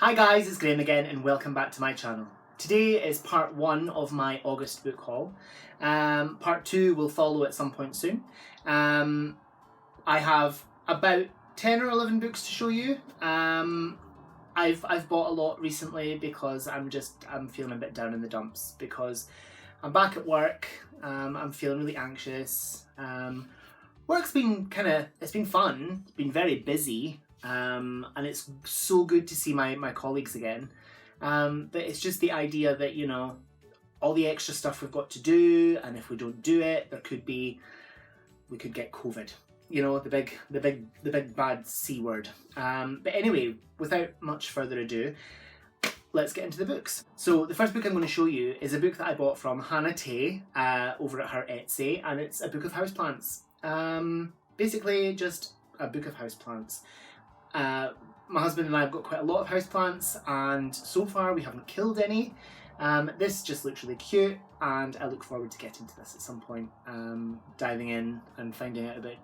Hi guys, it's Graham again and welcome back to my channel. Today is part 1 of my August book haul. Part 2 will follow at some point soon. I have about 10 or 11 books to show you. I've bought a lot recently because I'm feeling a bit down in the dumps because I'm back at work. I'm feeling really anxious. Work's been it's been fun, it's been very busy. And it's so good to see my colleagues again. But it's just the idea that, you know, all the extra stuff we've got to do, and if we don't do it, we could get COVID. You know, the big bad C word. But anyway, without much further ado, let's get into the books. So the first book I'm going to show you is a book that I bought from Akhnaton over at her Etsy, and it's a book of houseplants. Basically just a book of houseplants. My husband and I have got quite a lot of houseplants, and so far we haven't killed any. This just looks really cute, and I look forward to getting to this at some point, diving in and finding out about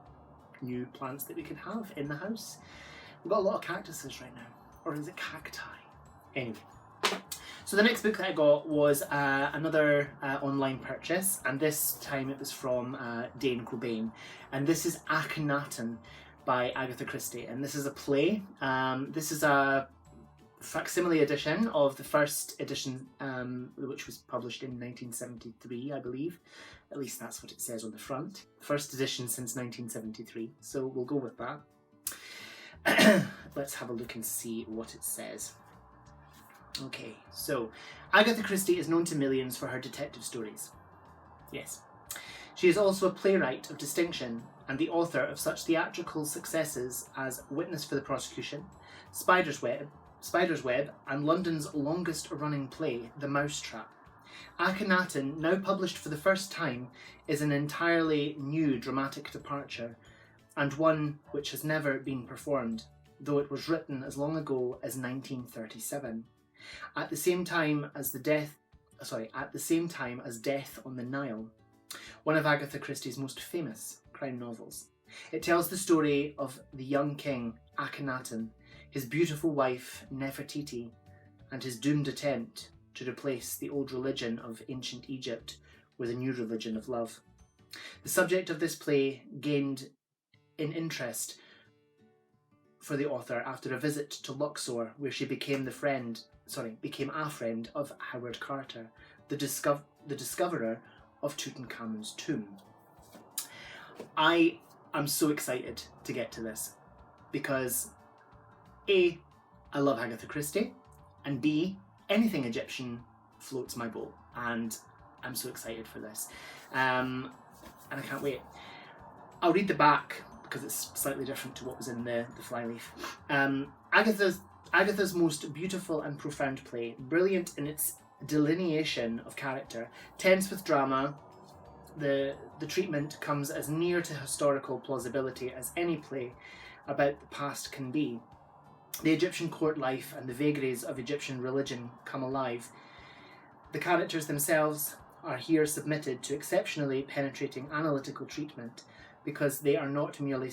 new plants that we can have in the house. We've got a lot of cactuses right now, or is it cacti? Anyway, so the next book that I got was another online purchase, and this time it was from DiAngelo, and this is Akhnaton by Agatha Christie, and this is a play. This is a facsimile edition of the first edition, which was published in 1973, I believe. At least that's what it says on the front. First edition since 1973, so we'll go with that. Let's have a look and see what it says. Okay, so Agatha Christie is known to millions for her detective stories. Yes. She is also a playwright of distinction and the author of such theatrical successes as Witness for the Prosecution, Spider's Web, and London's longest-running play, The Mousetrap. Akhnaton, now published for the first time, is an entirely new dramatic departure, and one which has never been performed, though it was written as long ago as 1937, at the same time as Death on the Nile, one of Agatha Christie's most famous crime novels. It tells the story of the young king Akhnaton, his beautiful wife Nefertiti, and his doomed attempt to replace the old religion of ancient Egypt with a new religion of love. The subject of this play gained in interest for the author after a visit to Luxor, where she became a friend of Howard Carter, the discoverer of Tutankhamun's tomb. I am so excited to get to this because A, I love Agatha Christie, and B, anything Egyptian floats my boat, and I'm so excited for this. And I can't wait. I'll read the back because it's slightly different to what was in the flyleaf. Agatha's most beautiful and profound play, brilliant in its delineation of character, tense with drama. The treatment comes as near to historical plausibility as any play about the past can be. The Egyptian court life and the vagaries of Egyptian religion come alive. The characters themselves are here submitted to exceptionally penetrating analytical treatment because they are not merely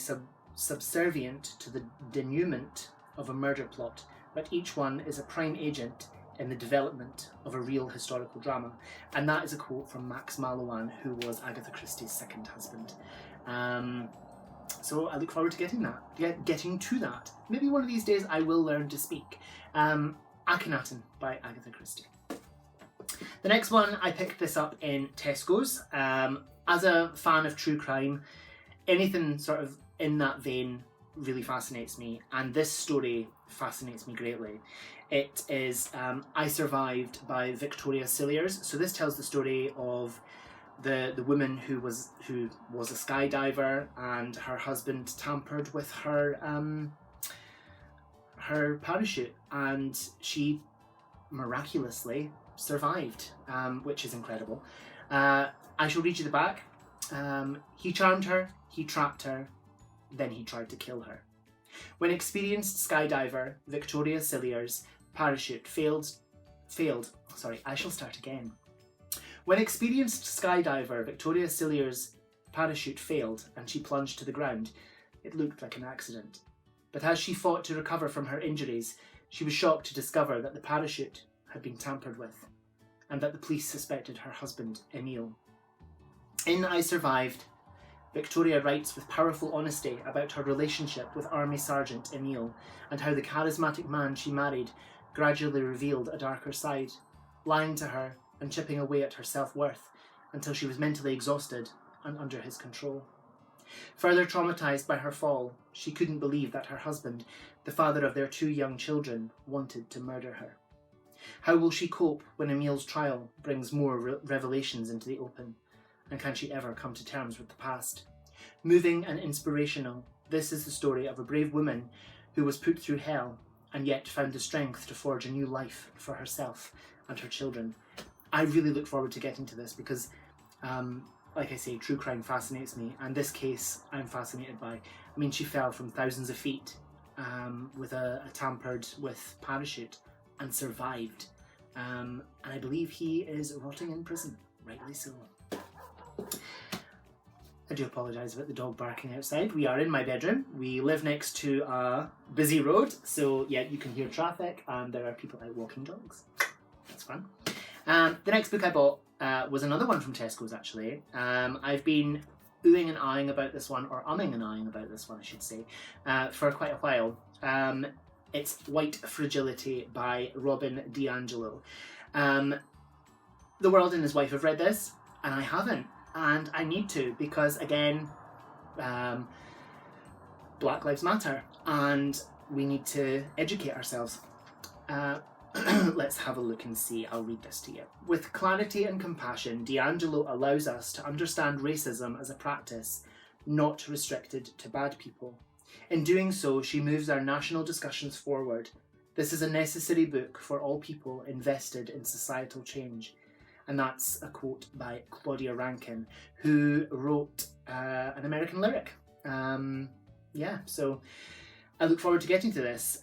subservient to the denouement of a murder plot, but each one is a prime agent in the development of a real historical drama. And that is a quote from Max Mallowan, who was Agatha Christie's second husband. So I look forward to getting to that. Maybe one of these days I will learn to speak. Akhnaton by Agatha Christie. The next one, I picked this up in Tesco's. As a fan of true crime, anything sort of in that vein really fascinates me, and this story fascinates me greatly. It is I Survived by Victoria Cilliers. So this tells the story of the woman who was a skydiver, and her husband tampered with her parachute, and she miraculously survived, which is incredible. I shall read you the back. He charmed her, he trapped her, then he tried to kill her. When experienced skydiver Victoria Cilliers' parachute failed. I shall start again. When experienced skydiver Victoria Cilliers' parachute failed and she plunged to the ground, it looked like an accident. But as she fought to recover from her injuries, She was shocked to discover that the parachute had been tampered with and that the police suspected her husband, Emile. In I Survived, Victoria writes with powerful honesty about her relationship with Army Sergeant Emile and how the charismatic man she married gradually revealed a darker side, lying to her and chipping away at her self-worth until she was mentally exhausted and under his control. Further traumatised by her fall, she couldn't believe that her husband, the father of their 2 young children, wanted to murder her. How will she cope when Emile's trial brings more revelations into the open? And can she ever come to terms with the past? Moving and inspirational, this is the story of a brave woman who was put through hell and yet found the strength to forge a new life for herself and her children. I really look forward to getting to this because, like I say, true crime fascinates me, and this case I'm fascinated by. I mean, she fell from thousands of feet with a tampered with parachute and survived. And I believe he is rotting in prison, rightly so. I do apologise about the dog barking outside. We are in my bedroom. We live next to a busy road, so yeah, you can hear traffic and there are people out walking dogs. That's fun. The next book I bought was another one from Tesco's, actually. I've been oohing and ahhing about this one, or umming and ahhing about this one, I should say, for quite a while. It's White Fragility by Robin DiAngelo. The World and his wife have read this, and I haven't. And I need to, because again, Black Lives Matter, and we need to educate ourselves. Let's have a look and see. I'll read this to you. With clarity and compassion, DiAngelo allows us to understand racism as a practice, not restricted to bad people. In doing so, she moves our national discussions forward. This is a necessary book for all people invested in societal change. And that's a quote by Claudia Rankin, who wrote an American lyric. So I look forward to getting to this.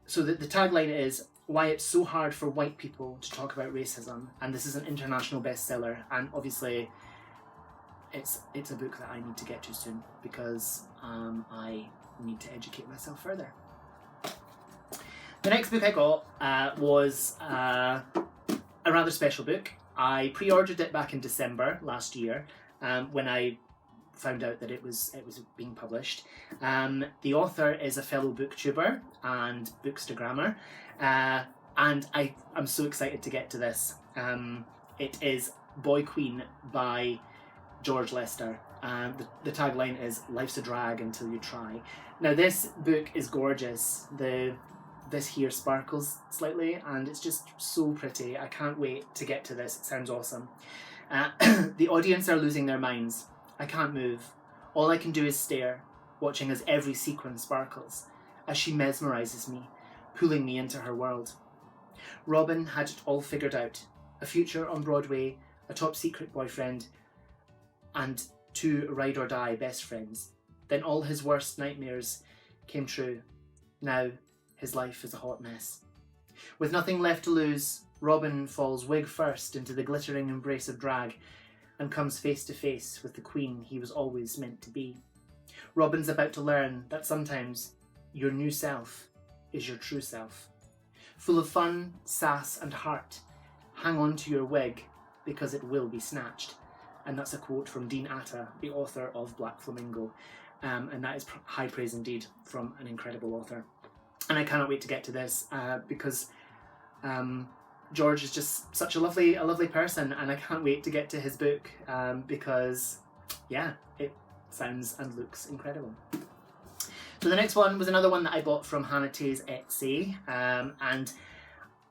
So the tagline is, why it's so hard for white people to talk about racism. And this is an international bestseller. And obviously, it's a book that I need to get to soon because I need to educate myself further. The next book I got was a rather special book. I pre-ordered it back in December last year when I found out that it was being published. The author is a fellow booktuber and bookstagrammer, and I'm so excited to get to this. It is Boy Queen by George Lester. The tagline is "Life's a drag until you try." Now this book is gorgeous. This here sparkles slightly and it's just so pretty. I can't wait to get to this. It sounds awesome. The audience are losing their minds. I can't move. All I can do is stare, watching as every sequin sparkles, as she mesmerises me, pulling me into her world. Robin had it all figured out. A future on Broadway, a top secret boyfriend, and 2 ride or die best friends. Then all his worst nightmares came true. Now, his life is a hot mess. With nothing left to lose, Robin falls wig first into the glittering embrace of drag and comes face to face with the queen he was always meant to be. Robin's about to learn that sometimes your new self is your true self. Full of fun, sass and heart, hang on to your wig because it will be snatched. And that's a quote from Dean Atta, the author of Black Flamingo. And that is high praise indeed from an incredible author. And I cannot wait to get to this because George is just such a lovely person, and I can't wait to get to his book because, yeah, it sounds and looks incredible. So the next one was another one that I bought from Hannah Tay's Etsy, and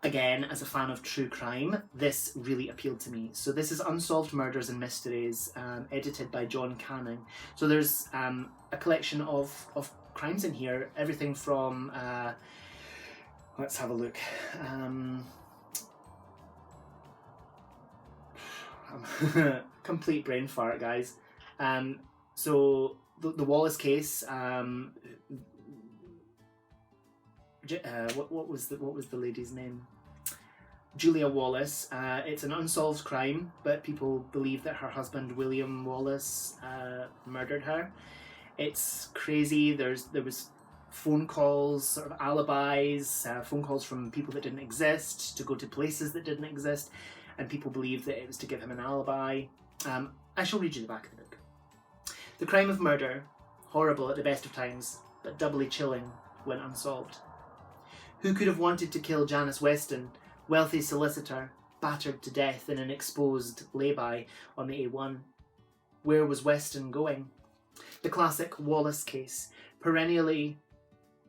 again, as a fan of true crime, this really appealed to me. So this is Unsolved Murders and Mysteries, edited by John Canning. So there's a collection of crimes in here, everything from let's have a look. Complete brain fart, guys. So the Wallace case. What was the lady's name? Julia Wallace. It's an unsolved crime, but people believe that her husband William Wallace murdered her. It's crazy. There was phone calls, sort of alibis, phone calls from people that didn't exist to go to places that didn't exist, and people believed that it was to give him an alibi. I shall read you the back of the book. The crime of murder, horrible at the best of times, but doubly chilling when unsolved. Who could have wanted to kill Janice Weston, wealthy solicitor, battered to death in an exposed lay-by on the A1? Where was Weston going? The classic Wallace case, perennially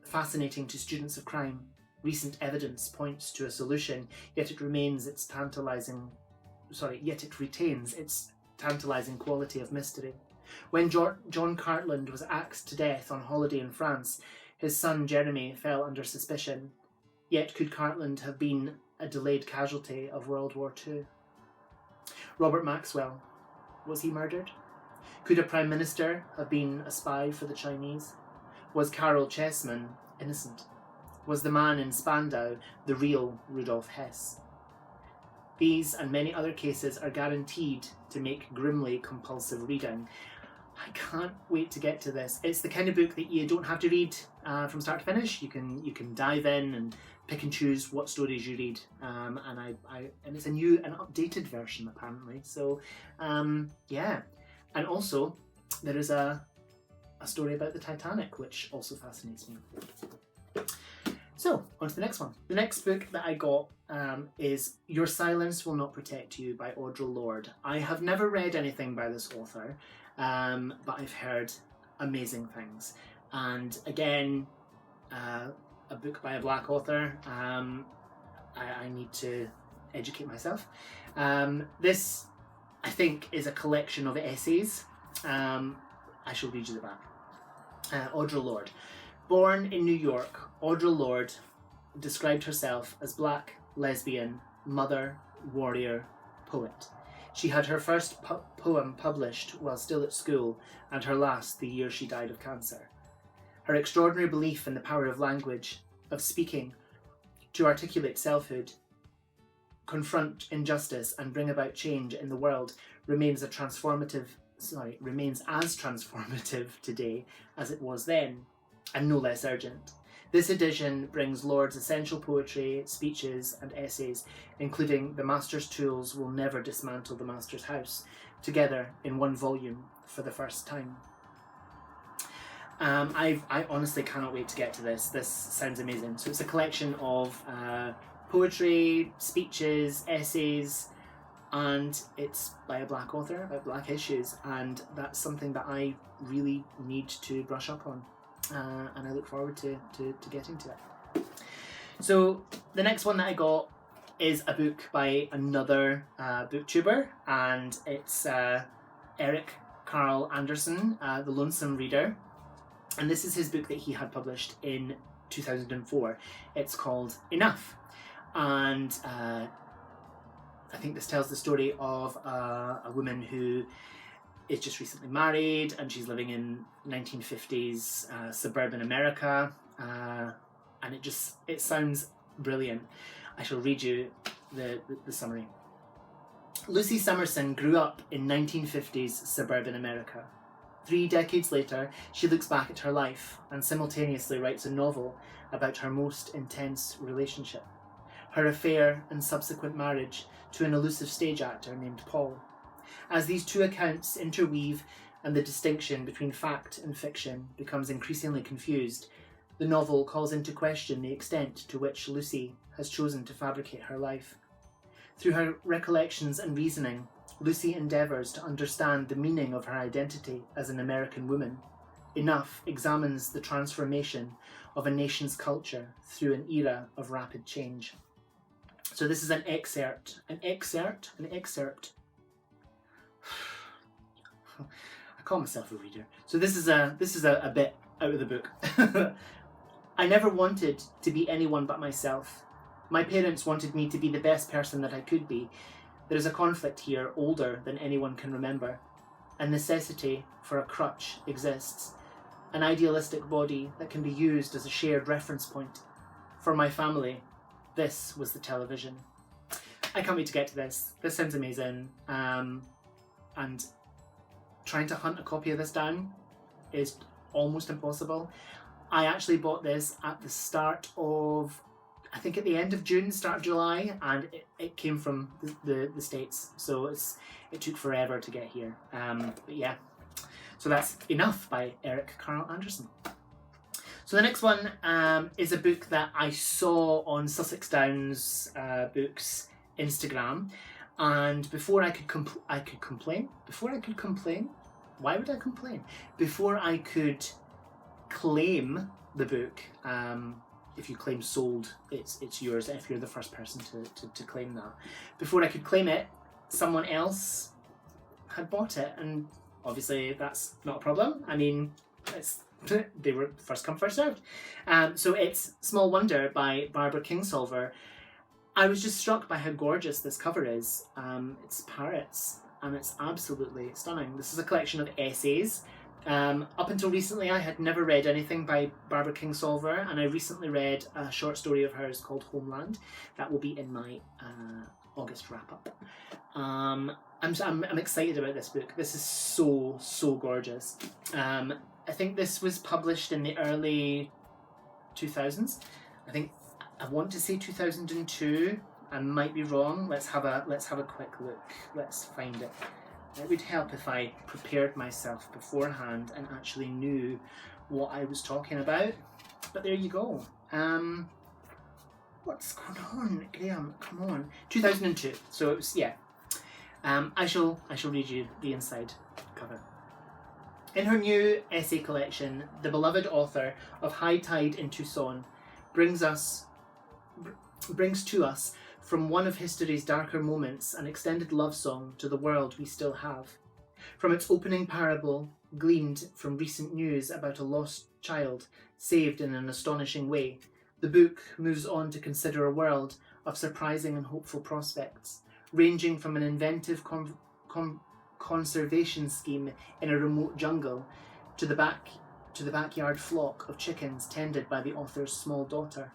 fascinating to students of crime. Recent evidence points to a solution, yet it retains its tantalising quality of mystery. When John Cartland was axed to death on holiday in France, his son Jeremy fell under suspicion. Yet could Cartland have been a delayed casualty of World War II? Robert Maxwell, was he murdered? Could a Prime Minister have been a spy for the Chinese? Was Carol Chessman innocent? Was the man in Spandau the real Rudolf Hess? These and many other cases are guaranteed to make grimly compulsive reading. I can't wait to get to this. It's the kind of book that you don't have to read from start to finish. You can dive in and pick and choose what stories you read, and it's a new and updated version apparently. So yeah, and also there is a story about the Titanic, which also fascinates me. So on to the next one. The next book that I got is Your Silence Will Not Protect You by Audre Lorde. I have never read anything by this author, but I've heard amazing things. And again, a book by a black author. I need to educate myself. This, I think, is a collection of essays. I shall read you the back. Audre Lorde. Born in New York, Audre Lorde described herself as black, lesbian, mother, warrior, poet. She had her first poem published while still at school, and her last the year she died of cancer. Her extraordinary belief in the power of language, of speaking, to articulate selfhood, confront injustice, and bring about change in the world remains as transformative today as it was then, and no less urgent. This edition brings Lorde's essential poetry, speeches, and essays, including The Master's Tools Will Never Dismantle the Master's House, together in one volume for the first time. I honestly cannot wait to get to this. This sounds amazing. So it's a collection of poetry, speeches, essays, and it's by a black author about black issues, and that's something that I really need to brush up on, and I look forward to getting to it. So the next one that I got is a book by another booktuber, and it's Eric Carl Anderson, The Lonesome Reader, and this is his book that he had published in 2004. It's called Enough, and I think this tells the story of a woman who is just recently married, and she's living in 1950s suburban America, and it sounds brilliant. I shall read you the summary. Lucy Summerson grew up in 1950s suburban America. 3 decades later, she looks back at her life and simultaneously writes a novel about her most intense relationship, her affair and subsequent marriage to an elusive stage actor named Paul. As these two accounts interweave and the distinction between fact and fiction becomes increasingly confused, the novel calls into question the extent to which Lucy has chosen to fabricate her life. Through her recollections and reasoning, Lucy endeavours to understand the meaning of her identity as an American woman. Enough examines the transformation of a nation's culture through an era of rapid change. So this is an excerpt. I call myself a reader. So this is a bit out of the book. I never wanted to be anyone but myself. My parents wanted me to be the best person that I could be. There is a conflict here older than anyone can remember. A necessity for a crutch exists. An idealistic body that can be used as a shared reference point. For my family, this was the television. I can't wait to get to this. This sounds amazing. And trying to hunt a copy of this down is almost impossible. I actually bought this at the start of, I think at the end of June, start of July, and it came from the States, so it took forever to get here. But yeah, so that's Enough by Eric Carl Anderson. So the next one is a book that I saw on Sussex Downs Books Instagram, and before I could complain, why would I complain? Before I could claim the book, if you claim sold, it's yours if you're the first person to claim that. Before I could claim it, someone else had bought it, and obviously that's not a problem. I mean, they were first come, first served. So it's Small Wonder by Barbara Kingsolver. I was just struck by how gorgeous this cover is. It's parrots, and it's absolutely stunning. This is a collection of essays. Up until recently, I had never read anything by Barbara Kingsolver, and I recently read a short story of hers called Homeland. That will be in my August wrap-up. I'm excited about this book. This is so gorgeous. I think this was published in the early 2000s. I want to say 2002. I might be wrong. Let's have a quick look. Let's find it. It would help if I prepared myself beforehand and actually knew what I was talking about. But there you go. What's going on, Graham? Come on. 2002. So it was, yeah. I shall read you the inside cover. In her new essay collection, the beloved author of High Tide in Tucson brings to us from one of history's darker moments an extended love song to the world we still have. From its opening parable, gleaned from recent news about a lost child saved in an astonishing way, the book moves on to consider a world of surprising and hopeful prospects, ranging from an inventive conservation scheme in a remote jungle to the backyard flock of chickens tended by the author's small daughter.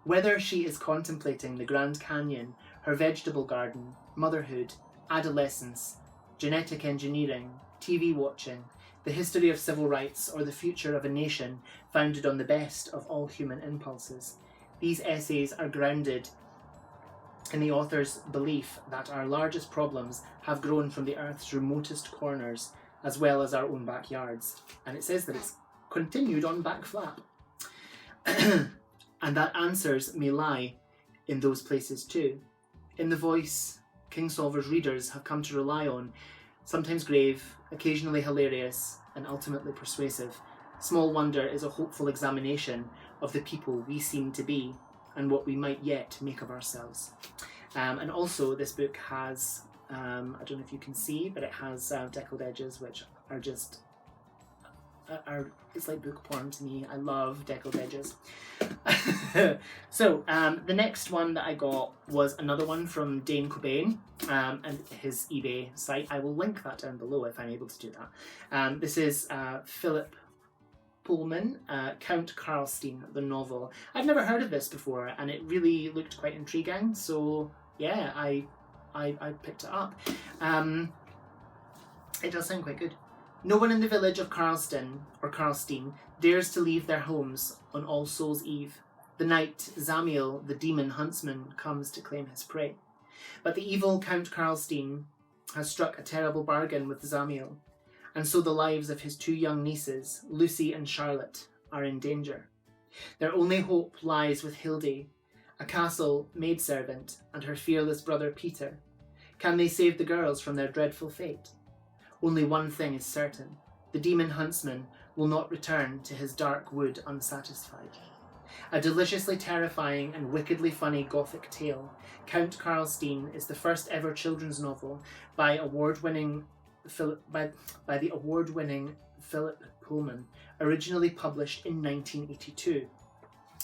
Whether she is contemplating the Grand Canyon, her vegetable garden, motherhood, adolescence, genetic engineering, TV watching, the history of civil rights, or the future of a nation founded on the best of all human impulses, these essays are grounded in the author's belief that our largest problems have grown from the Earth's remotest corners, as well as our own backyards. And it says that it's continued on back flap. And that answers may lie in those places too. In the voice Kingsolver's readers have come to rely on, sometimes grave, occasionally hilarious, and ultimately persuasive, Small Wonder is a hopeful examination of the people we seem to be and what we might yet make of ourselves. And also this book has, I don't know if you can see, but it has deckled edges, which are just, it's like book porn to me. I love deckled edges. So the next one that I got was another one from Dane Cobain and his eBay site. I will link that down below if I'm able to do that. This is Philip Pullman, Count Karlstein, the novel. I'd never heard of this before, and it really looked quite intriguing. So yeah, I picked it up. It does sound quite good. No one in the village of Karlstein dares to leave their homes on All Souls' Eve, the night Zamiel, the demon huntsman, comes to claim his prey. But the evil Count Karlstein has struck a terrible bargain with Zamiel, and so the lives of his two young nieces, Lucy and Charlotte, are in danger. Their only hope lies with Hilde, a castle maidservant, and her fearless brother Peter. Can they save the girls from their dreadful fate? Only one thing is certain. The demon huntsman will not return to his dark wood unsatisfied. A deliciously terrifying and wickedly funny Gothic tale, Count Karlstein is the first ever children's novel by the award-winning Philip Pullman, originally published in 1982.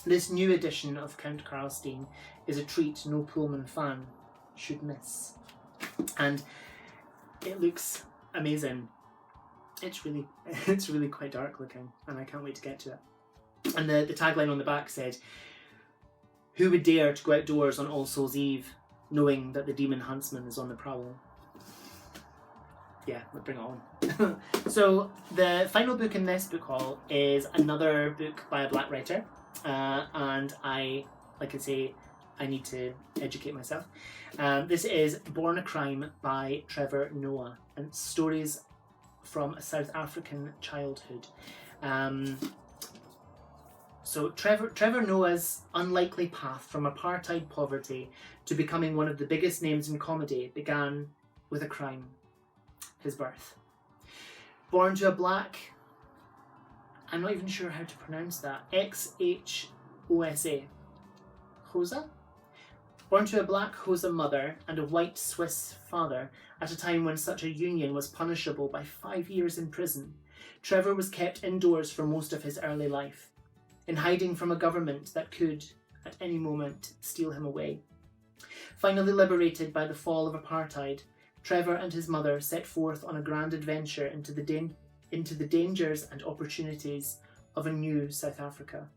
This new edition of Count Karlstein is a treat no Pullman fan should miss. And it looks amazing. It's really quite dark looking, and I can't wait to get to it. And the tagline on the back said, "Who would dare to go outdoors on All Souls' Eve, knowing that the demon huntsman is on the prowl?" yeah, bring it on. So the final book in this book haul is another book by a black writer, and I say, I need to educate myself. This is Born a Crime by Trevor Noah, and stories from a South African childhood. So Trevor Noah's unlikely path from apartheid poverty to becoming one of the biggest names in comedy began with a crime: his birth. Born to a black, I'm not even sure how to pronounce that, Xhosa, Hosa? Born to a black Hosa mother and a white Swiss father at a time when such a union was punishable by 5 years in prison, Trevor was kept indoors for most of his early life, in hiding from a government that could, at any moment, steal him away. Finally liberated by the fall of apartheid, Trevor and his mother set forth on a grand adventure into the dangers and opportunities of a new South Africa.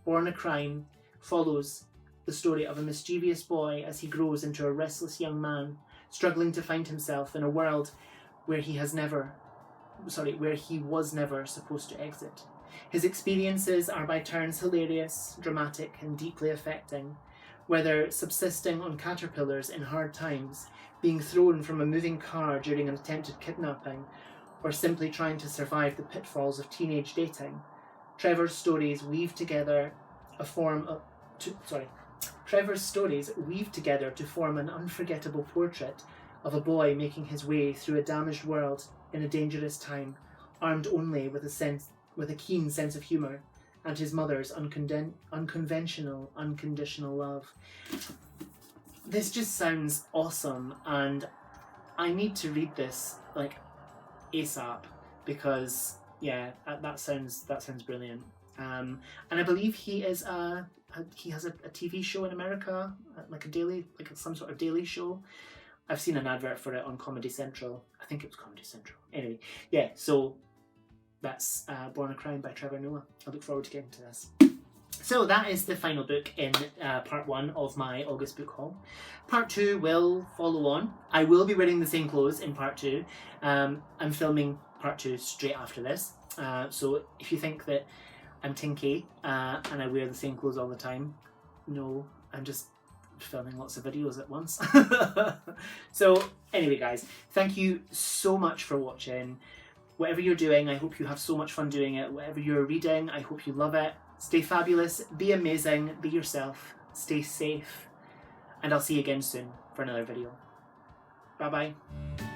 Born a Crime follows the story of a mischievous boy as he grows into a restless young man, struggling to find himself in a world where he was never supposed to exit. His experiences are by turns hilarious, dramatic, and deeply affecting, whether subsisting on caterpillars in hard times, being thrown from a moving car during an attempted kidnapping, or simply trying to survive the pitfalls of teenage dating. Trevor's stories weave together to form an unforgettable portrait of a boy making his way through a damaged world in a dangerous time, armed only with a keen sense of humour and his mother's unconventional, unconditional love. This just sounds awesome, and I need to read this like ASAP, because yeah, that sounds brilliant. And I believe he has a TV show in America, like some sort of daily show. I've seen an advert for it on Comedy Central. I think it was Comedy Central. Anyway, yeah. So that's Born a Crime by Trevor Noah. I look forward to getting to this. So that is the final book in part 1 of my August book haul. Part 2 will follow on. I will be wearing the same clothes in part 2. I'm filming part 2 straight after this. So if you think that I'm tinky and I wear the same clothes all the time, no, I'm just filming lots of videos at once. So anyway guys, thank you so much for watching. Whatever you're doing, I hope you have so much fun doing it. Whatever you're reading, I hope you love it. Stay fabulous, be amazing, be yourself, stay safe, and I'll see you again soon for another video. Bye bye.